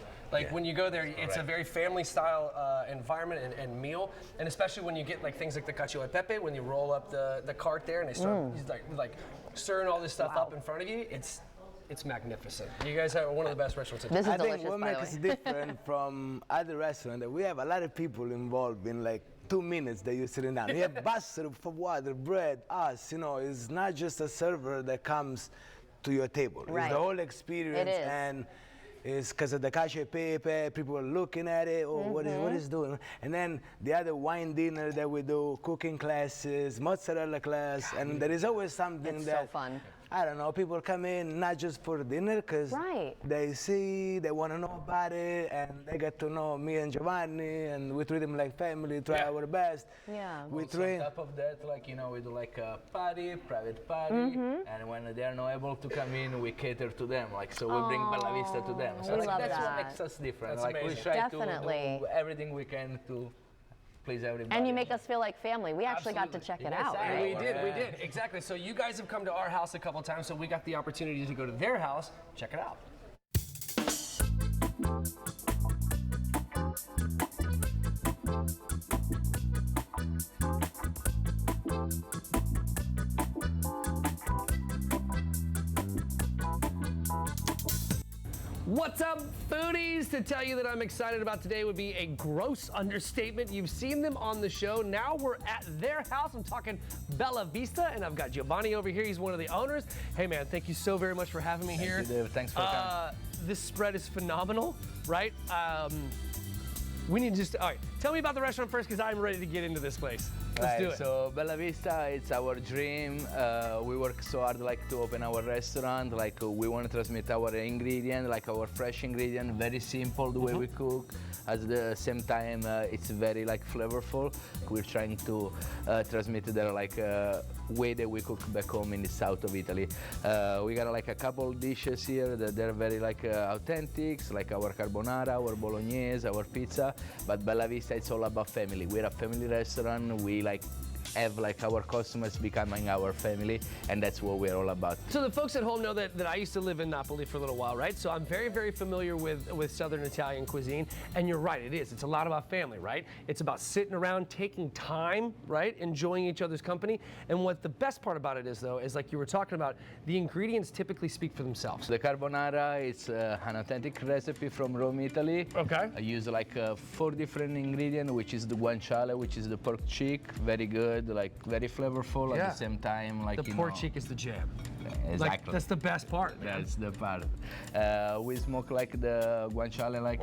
When you go there, it's a very family style environment and meal, and especially when you get things like the cacio e pepe, when you roll up the cart there and they start stirring all this stuff up in front of you, it's magnificent. You guys are one of the best restaurants in town. This is I delicious, think what makes us different from other restaurants, we have a lot of people involved in 2 minutes that you're sitting down. You have bustard for water, bread, us, it's not just a server that comes to your table. Right. It's the whole experience. It is. And it's because of the cacio e pepe, people are looking at it, what is doing? And then the other wine dinner that we do, cooking classes, mozzarella class, and there is always something so fun. I don't know, people come in not just for dinner, because they see, they want to know about it, and they get to know me and Giovanni, and we treat them like family, try our best. Yeah. We Also, train. on top of that, like, you know, we do like a party, private party, and when they are not able to come in, we cater to them. Like, so we bring Bella Vista to them. So we love that's that. what makes us different. That's like, we amazing. try Definitely. to do everything we can to please everybody. And you make us feel like family. We actually got to check it out. And Right? we did, exactly. So you guys have come to our house a couple times, so we got the opportunity to go to their house. Check it out. What's up, foodies? To tell you that I'm excited about today would be a gross understatement. You've seen them on the show. Now we're at their house. I'm talking Bella Vista, and I've got Giovanni over here. He's one of the owners. Hey, man, thank you so very much for having me here. Thank you, Dave. Thanks for coming. This spread is phenomenal, right? We need to just, all right, tell me about the restaurant first, because I'm ready to get into this place. Let's do it. So Bella Vista, it's our dream. We work so hard like to open our restaurant. Like we want to transmit our ingredient, like our fresh ingredient, very simple the way we cook. At the same time, it's very like flavorful. We're trying to transmit the like way that we cook back home in the south of Italy. We got like a couple dishes here that they're very like authentic, like our carbonara, our bolognese, our pizza. But Bella Vista, it's all about family. We're a family restaurant. We like have like our customers becoming our family, and that's what we're all about. So the folks at home know that I used to live in Napoli for a little while, right? So I'm very, very familiar with Southern Italian cuisine, and you're right, it is. It's a lot about family, right? It's about sitting around, taking time, right? Enjoying each other's company. And what the best part about it is, though, is like you were talking about, the ingredients typically speak for themselves. The carbonara, it's an authentic recipe from Rome, Italy. Okay. I use like 4 different ingredients, which is the guanciale, which is the pork cheek, very good, like very flavorful at the same time. Like the pork cheek is the jam. Exactly. Like, that's the best part, man. That's the part. We smoke like the guanciale like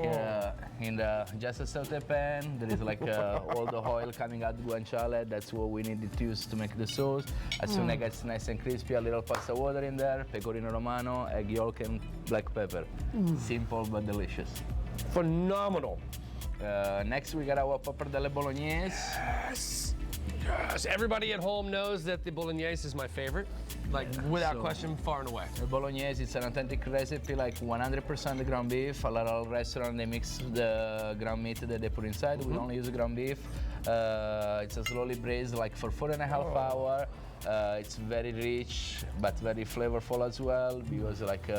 in the just a saute pan. There is like all the oil coming out the guanciale. That's what we need to use to make the sauce. As soon as it gets nice and crispy, a little pasta water in there, pecorino romano, egg yolk, and black pepper. Simple but delicious. Phenomenal. Next, we got our pappardelle bolognese. Yes. Yes. Everybody at home knows that the bolognese is my favorite. Like, without question, far and away. The bolognese, it's an authentic recipe, like 100% ground beef. A lot of restaurants, they mix the ground meat that they put inside. We only use ground beef. It's a slowly braised, like for 4.5 hours. It's very rich, but very flavorful as well. We use like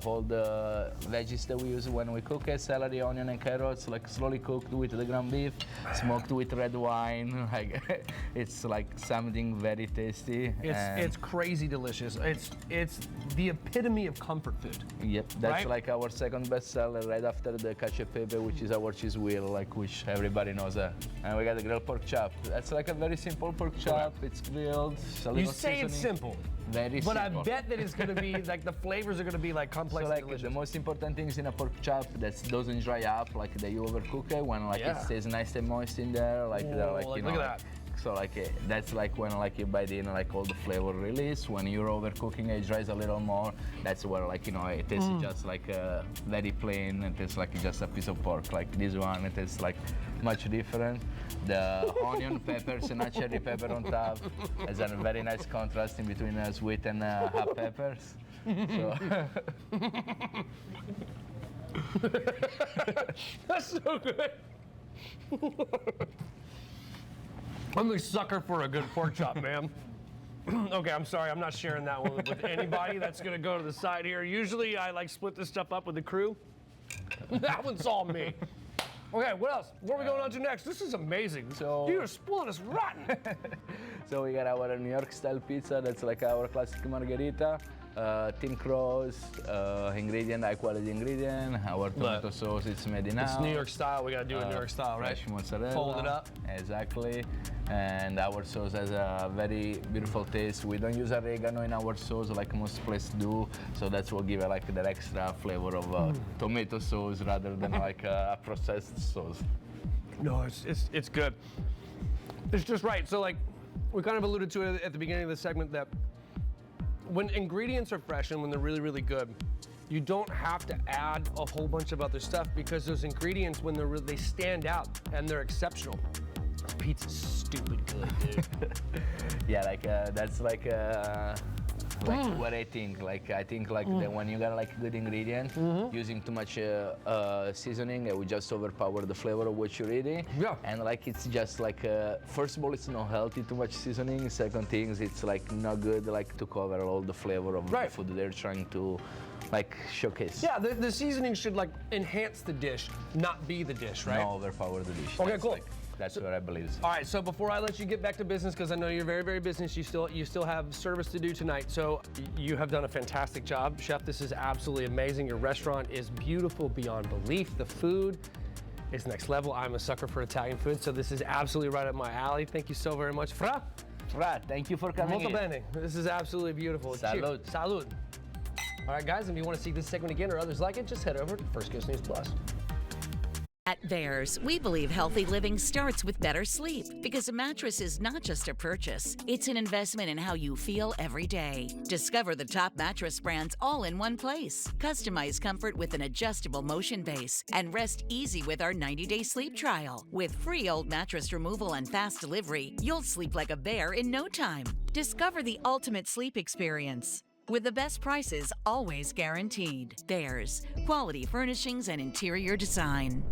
all the veggies that we use when we cook it, celery, onion, and carrots, like slowly cooked with the ground beef, smoked with red wine. Like it's like something very tasty. It's crazy delicious. It's the epitome of comfort food. Yep, that's like our second best seller right after the cacio e pepe, which is our cheese wheel, like which everybody knows that. And we got the grilled pork chop. That's like a very simple pork chop. It's grilled. You say it's simple. Very but simple. I bet that it's going to be, like, the flavors are going to be, like, complex so, and like, delicious. the most important thing is in a pork chop that doesn't dry up, like, that you overcook it, when, like, it stays nice and moist in there, like, you know, look at that. So, like, that's, like, when, like, you bite in, like, all the flavor release. When you're overcooking it, it dries a little more. That's where, like, you know, it tastes just, like, very plain. It tastes like just a piece of pork. Like, this one, it tastes, like, much different. The onion, peppers, and a cherry pepper on top has a very nice contrast in between sweet and hot peppers. So. That's so good. I'm a sucker for a good pork chop, man. Okay, I'm sorry, I'm not sharing that one with anybody. That's gonna go to the side here. Usually I like split this stuff up with the crew. That one's all me. Okay, what else? What are we going on to next? This is amazing. So you're spoiling us rotten. So we got our New York style pizza. That's like our classic margherita. Thin crust, ingredient, high quality ingredient. Our tomato sauce, it's made in house. It's New York style. We gotta do it New York style, right? Fresh mozzarella. Fold it up. Exactly. And our sauce has a very beautiful taste. We don't use oregano in our sauce like most places do, so that's what gives it like that extra flavor of tomato sauce rather than like a processed sauce. No, it's good. It's just right. So like we kind of alluded to it at the beginning of the segment that when ingredients are fresh and when they're really, really good, you don't have to add a whole bunch of other stuff because those ingredients, when they stand out and they're exceptional. This pizza's stupid good, dude. Yeah, like that's like what I think. Like I think like that when you got like good ingredient, using too much seasoning, it would just overpower the flavor of what you're eating. Yeah. And like it's just like first of all, it's not healthy too much seasoning. Second things, it's like not good like to cover all the flavor of the food they're trying to like showcase. Yeah, the seasoning should like enhance the dish, not be the dish, right? Not overpower the dish. Okay, That's cool. Like, that's what I believe. All right, so before I let you get back to business, because I know you're very, very business, you still have service to do tonight. So you have done a fantastic job, Chef. This is absolutely amazing. Your restaurant is beautiful beyond belief. The food is next level. I'm a sucker for Italian food, so this is absolutely right up my alley. Thank you so very much, Fra. Thank you for coming. Molto bene. This is absolutely beautiful. Salud. Cheers. Salud. All right, guys, if you want to see this segment again or others like it, just head over to First Coast News Plus. At Bears, we believe healthy living starts with better sleep because a mattress is not just a purchase, it's an investment in how you feel every day. Discover the top mattress brands all in one place. Customize comfort with an adjustable motion base and rest easy with our 90-day sleep trial. With free old mattress removal and fast delivery, you'll sleep like a bear in no time. Discover the ultimate sleep experience. With the best prices always guaranteed. Bears, quality furnishings and interior design.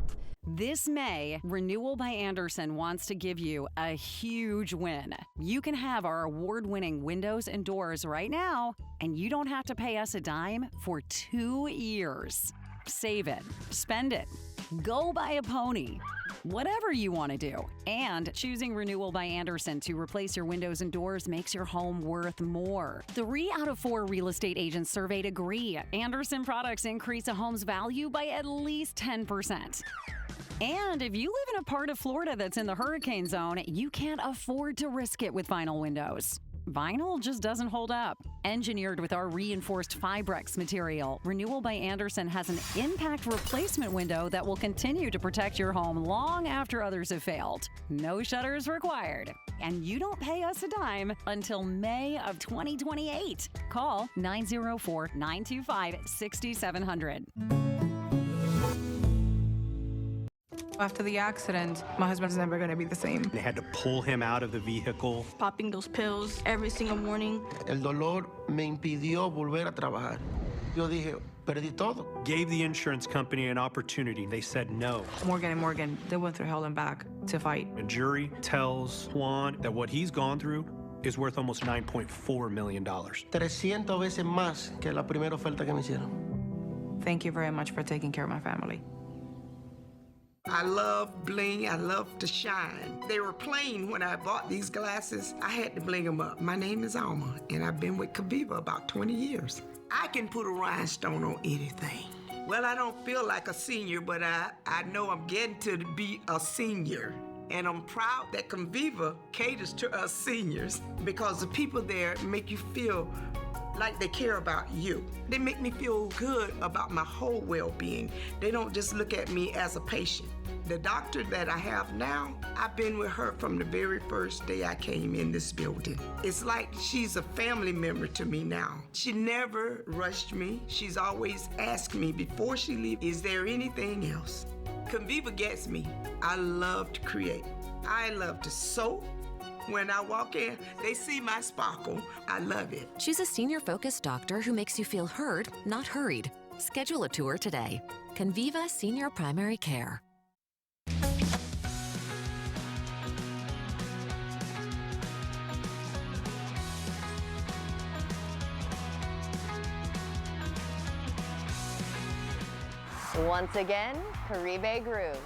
This May, Renewal by Andersen wants to give you a huge win. You can have our award-winning windows and doors right now, and you don't have to pay us a dime for 2 years. Save it, spend it, go buy a pony. Whatever you want to do. And choosing Renewal by Andersen to replace your windows and doors makes your home worth more. 3 out of 4 real estate agents surveyed agree Andersen products increase a home's value by at least 10%. And if you live in a part of Florida that's in the hurricane zone, you can't afford to risk it with vinyl windows. Vinyl just doesn't hold up. Engineered with our reinforced Fibrex material, Renewal by Andersen has an impact replacement window that will continue to protect your home long after others have failed. No shutters required. And you don't pay us a dime until May of 2028. Call 904-925-6700. After the accident, my husband's never going to be the same. They had to pull him out of the vehicle. Popping those pills every single morning. El dolor me impidió volver a trabajar. Yo dije, perdí todo. Gave the insurance company an opportunity. They said no. Morgan and Morgan, they went through hell and back to fight. A jury tells Juan that what he's gone through is worth almost $9.4 million. 300 veces más que la primera oferta que me hicieron. Thank you very much for taking care of my family. I love bling, I love to shine. They were plain when I bought these glasses. I had to bling them up. My name is Alma, and I've been with Kaviva about 20 years. I can put a rhinestone on anything. Well, I don't feel like a senior, but I know I'm getting to be a senior. And I'm proud that Conviva caters to us seniors because the people there make you feel like they care about you. They make me feel good about my whole well-being. They don't just look at me as a patient. The doctor that I have now, I've been with her from the very first day I came in this building. It's like she's a family member to me now. She never rushed me. She's always asked me before she leaves, is there anything else? Conviva gets me. I love to create. I love to sew. When I walk in, they see my sparkle. I love it. Choose a senior-focused doctor who makes you feel heard, not hurried. Schedule a tour today. Conviva Senior Primary Care. Once again, Caribe Groove.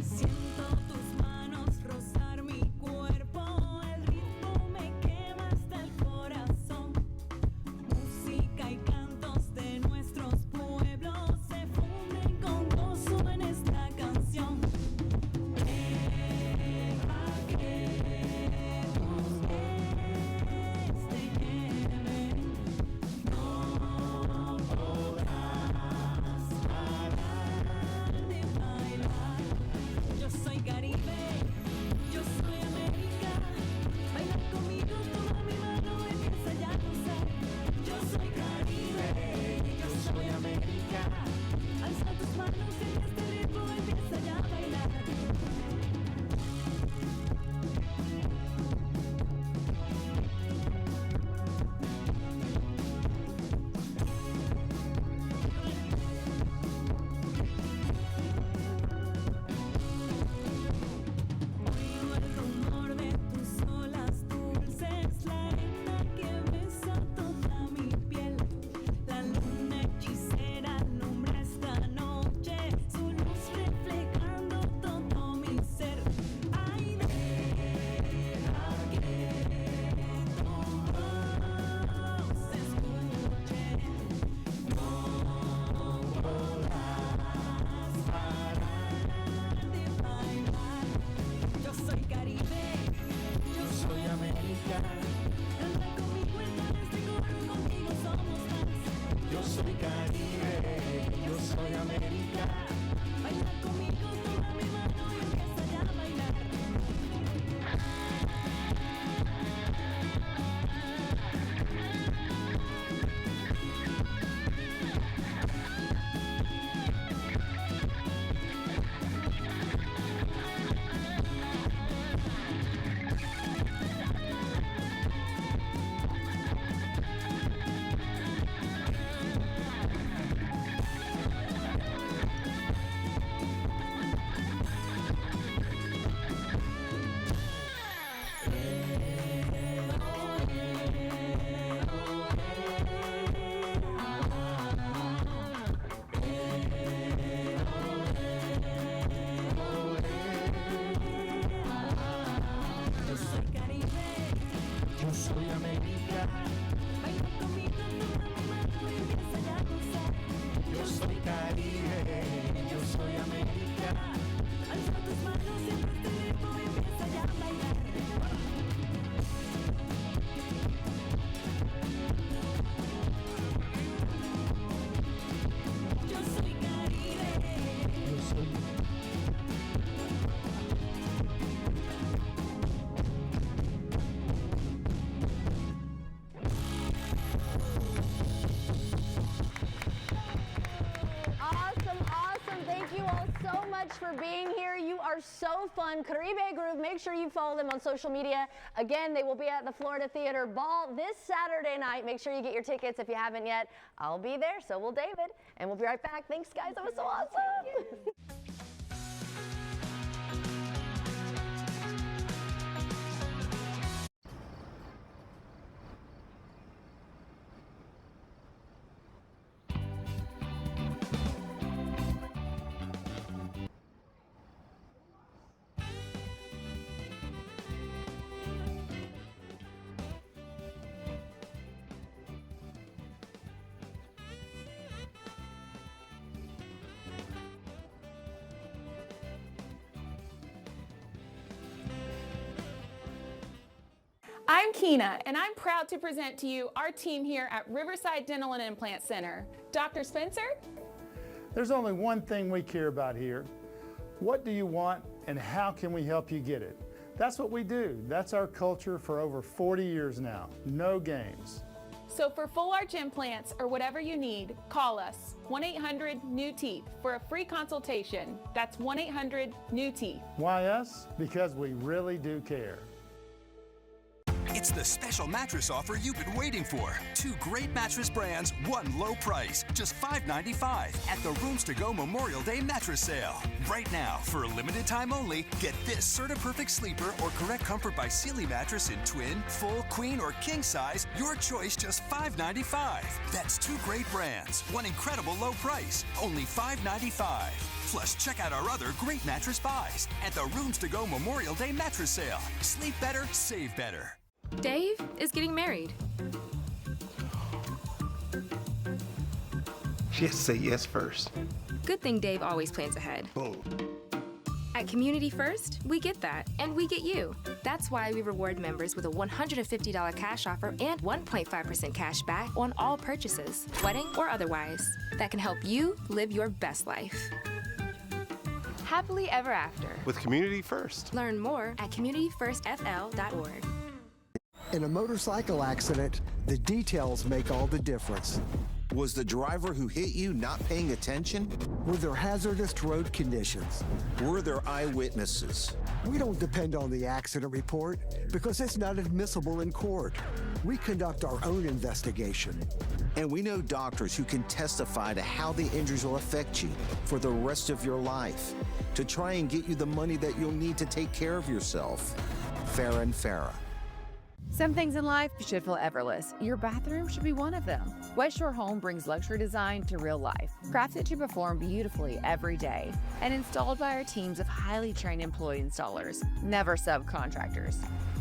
Siento tus manos rozar mi cuerpo, el ritmo me quema hasta el América. Yo soy Caribe, yo soy América. Alza tus manos, siempre este ritmo y empieza ya a bailar. Yo soy Caribe. Yo soy. Thank you all so much for being here. You are so fun. Caribe Groove, make sure you follow them on social media. Again, they will be at the Florida Theater Ball this Saturday night. Make sure you get your tickets if you haven't yet. I'll be there, so will David. And we'll be right back. Thanks, guys. That was so awesome. I'm Keena, and I'm proud to present to you our team here at Riverside Dental and Implant Center. Dr. Spencer? There's only one thing we care about here. What do you want, and how can we help you get it? That's what we do. That's our culture for over 40 years now. No games. So for full arch implants or whatever you need, call us, 1-800-NEW-TEETH, for a free consultation. That's 1-800-NEW-TEETH. Why us? Because we really do care. It's the special mattress offer you've been waiting for. 2 great mattress brands, 1 low price, just $5.95 at the Rooms to Go Memorial Day mattress sale. Right now, for a limited time only, get this CertaPerfect Sleeper or Correct Comfort by Sealy mattress in twin, full, queen, or king size. Your choice, just $5.95. That's 2 great brands, 1 incredible low price, only $5.95. Plus, check out our other great mattress buys at the Rooms to Go Memorial Day mattress sale. Sleep better, save better. Dave is getting married. She has to say yes first. Good thing Dave always plans ahead. Boom. At Community First, we get that, and we get you. That's why we reward members with a $150 cash offer and 1.5% cash back on all purchases, wedding or otherwise, that can help you live your best life. Happily ever after. With Community First. Learn more at communityfirstfl.org. In a motorcycle accident, the details make all the difference. Was the driver who hit you not paying attention? Were there hazardous road conditions? Were there eyewitnesses? We don't depend on the accident report because it's not admissible in court. We conduct our own investigation. And we know doctors who can testify to how the injuries will affect you for the rest of your life to try and get you the money that you'll need to take care of yourself. Farah and Farah. Some things in life should feel effortless. Your bathroom should be one of them. West Shore Home brings luxury design to real life, crafted to perform beautifully every day, and installed by our teams of highly trained employee installers, never subcontractors.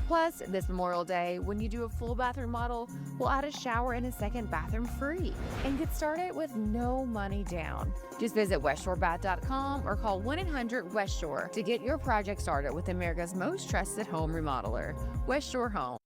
Plus, this Memorial Day, when you do a full bathroom model, we'll add a shower and a second bathroom free and get started with no money down. Just visit westshorebath.com or call 1-800-WEST-SHORE to get your project started with America's most trusted home remodeler, West Shore Home.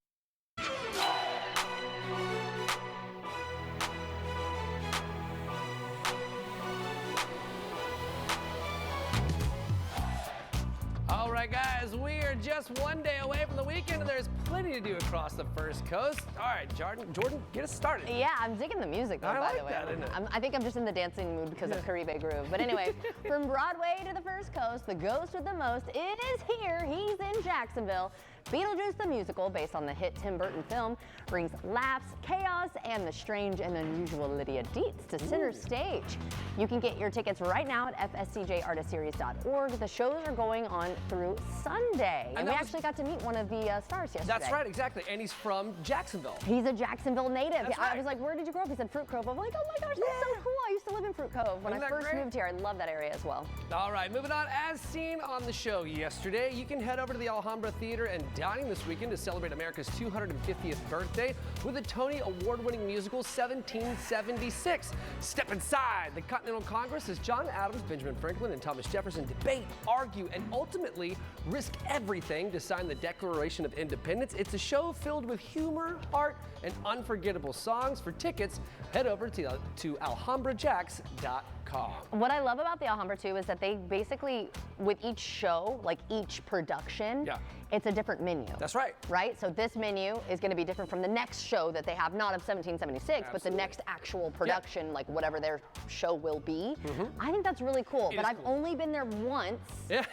All right, guys, we are just one day away from the weekend, and there's plenty to do across the First Coast. All right, Jordan, get us started. Yeah, I'm digging the music, though, by the way. That, isn't it? I think I'm just in the dancing mood because of Caribe Groove. But anyway, from Broadway to the First Coast, the ghost with the most is here. He's in Jacksonville. Beetlejuice the Musical, based on the hit Tim Burton film, brings laughs, chaos, and the strange and unusual Lydia Dietz to center stage. You can get your tickets right now at fscjartistseries.org. The shows are going on through Sunday. And we actually got to meet one of the stars yesterday. That's right, exactly. And he's from Jacksonville. He's a Jacksonville native. That's right. I was like, where did you grow up? He said Fruit Cove. I'm like, oh my gosh, that's so cool. I used to live in Fruit Cove when I first moved here. I love that area as well. All right, moving on. As seen on the show yesterday, you can head over to the Alhambra Theater and dining this weekend to celebrate America's 250th birthday with the Tony Award-winning musical 1776. Step inside the Continental Congress as John Adams, Benjamin Franklin, and Thomas Jefferson debate, argue, and ultimately risk everything to sign the Declaration of Independence. It's a show filled with humor, heart, and unforgettable songs. For tickets, head over to alhambrajacks.com. What I love about the Alhambra too is that they basically, with each show, like each production, it's a different menu. That's right. Right? So this menu is going to be different from the next show that they have, not of 1776, but the next actual production, like whatever their show will be. I think that's really cool. But I've only been there once. Yeah.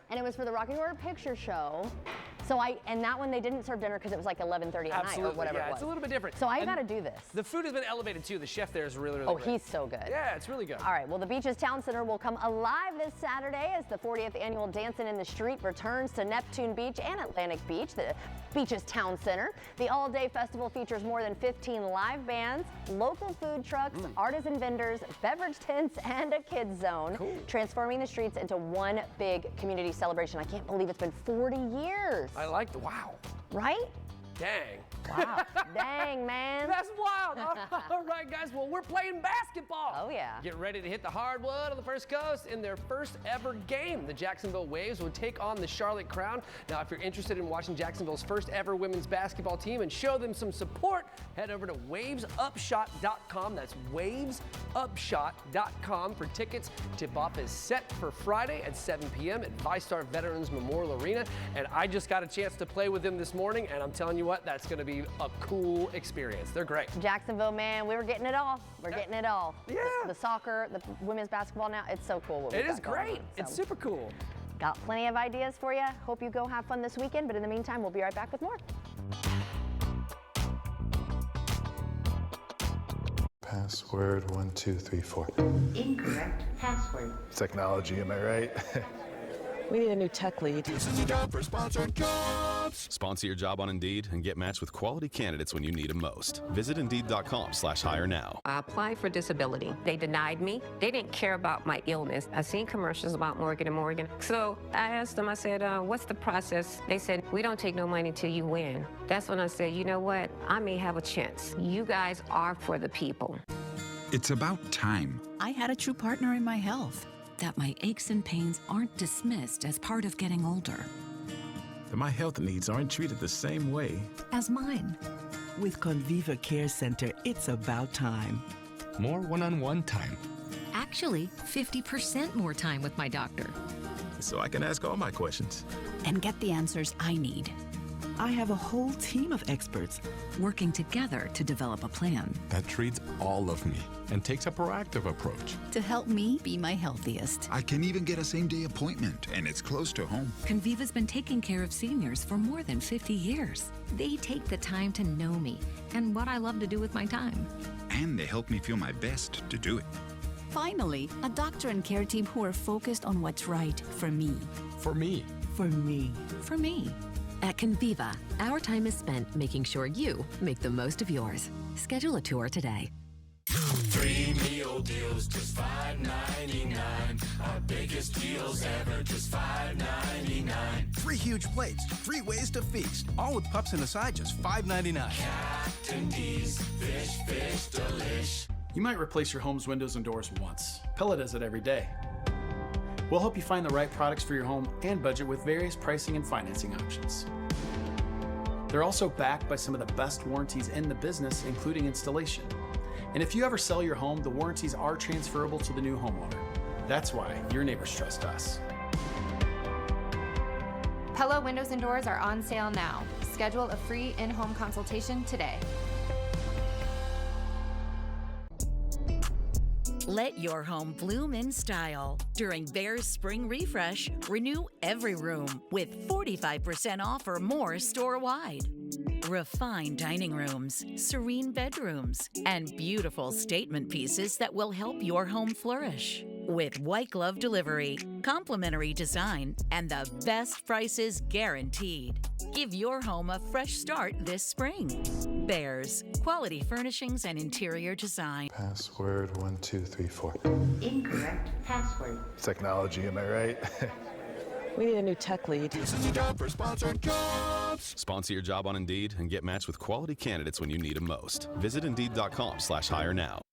And it was for the Rocky Horror Picture Show. So and that one they didn't serve dinner because it was like 11:30 at night or whatever it was. It's a little bit different. So I got to do this. The food has been elevated too. The chef there is really, really great. He's so good. Yeah, it's really good. All right, well, the Beaches Town Center will come alive this Saturday as the 40th annual Dancing in the Street returns to Neptune Beach and Atlantic Beach, the Beaches Town Center. The all-day festival features more than 15 live bands, local food trucks, artisan vendors, beverage tents, and a kids zone, transforming the streets into one big community celebration. I can't believe it's been 40 years. I like the wow. Right? Dang. Wow. Dang, man. That's wild. All right, guys. Well, we're playing basketball. Oh, yeah. Get ready to hit the hardwood on the First Coast in their first ever game. The Jacksonville Waves will take on the Charlotte Crown. Now, if you're interested in watching Jacksonville's first ever women's basketball team and show them some support, head over to wavesupshot.com. That's wavesupshot.com for tickets. Tip-off is set for Friday at 7 p.m. at VyStar Veterans Memorial Arena. And I just got a chance to play with them this morning, and I'm telling you what, that's going to be a cool experience. They're great. Jacksonville, man, we were getting it all. We're getting it all. Yeah. The soccer, the women's basketball now, it's so cool. It is great. It's super cool. Got plenty of ideas for you. Hope you go have fun this weekend, but in the meantime, we'll be right back with more. Password 1, 2, 3, 4. Incorrect password. Technology, am I right? We need a new tech lead. This is a job for Sponsored Jobs. Sponsor your job on Indeed and get matched with quality candidates when you need them most. Visit Indeed.com/hire now. I applied for disability. They denied me. They didn't care about my illness. I seen commercials about Morgan & Morgan. So I asked them, I said, what's the process? They said, we don't take no money till you win. That's when I said, you know what? I may have a chance. You guys are for the people. It's about time. I had a true partner in my health. That my aches and pains aren't dismissed as part of getting older. That my health needs aren't treated the same way as mine. With Conviva Care Center, it's about time. More one-on-one time. Actually, 50% more time with my doctor. So I can ask all my questions. And get the answers I need. I have a whole team of experts working together to develop a plan that treats all of me and takes a proactive approach to help me be my healthiest. I can even get a same-day appointment, and it's close to home. Conviva's been taking care of seniors for more than 50 years. They take the time to know me and what I love to do with my time. And they help me feel my best to do it. Finally, a doctor and care team who are focused on what's right for me. For me. For me. For me. At Conviva, our time is spent making sure you make the most of yours. Schedule a tour today. 3 meal deals, just $5.99. Our biggest deals ever, just $5.99. 3 huge plates, 3 ways to feast, all with pups in the side, just $5.99. Captain D's, fish, delish. You might replace your home's windows and doors once. Pella does it every day. We'll help you find the right products for your home and budget with various pricing and financing options. They're also backed by some of the best warranties in the business, including installation. And if you ever sell your home, the warranties are transferable to the new homeowner. That's why your neighbors trust us. Pella windows and doors are on sale now. Schedule a free in-home consultation today. Let your home bloom in style. During Bear's Spring Refresh, renew every room with 45% off or more store-wide. Refined dining rooms, serene bedrooms, and beautiful statement pieces that will help your home flourish. With white glove delivery, complimentary design, and the best prices guaranteed. Give your home a fresh start this spring. Bears, quality furnishings and interior design. Password 1, 2, 3, 4. Incorrect password. Technology, am I right? We need a new tech lead. This is a job for Sponsored Jobs. Sponsor your job on Indeed and get matched with quality candidates when you need them most. Visit Indeed.com/hire now.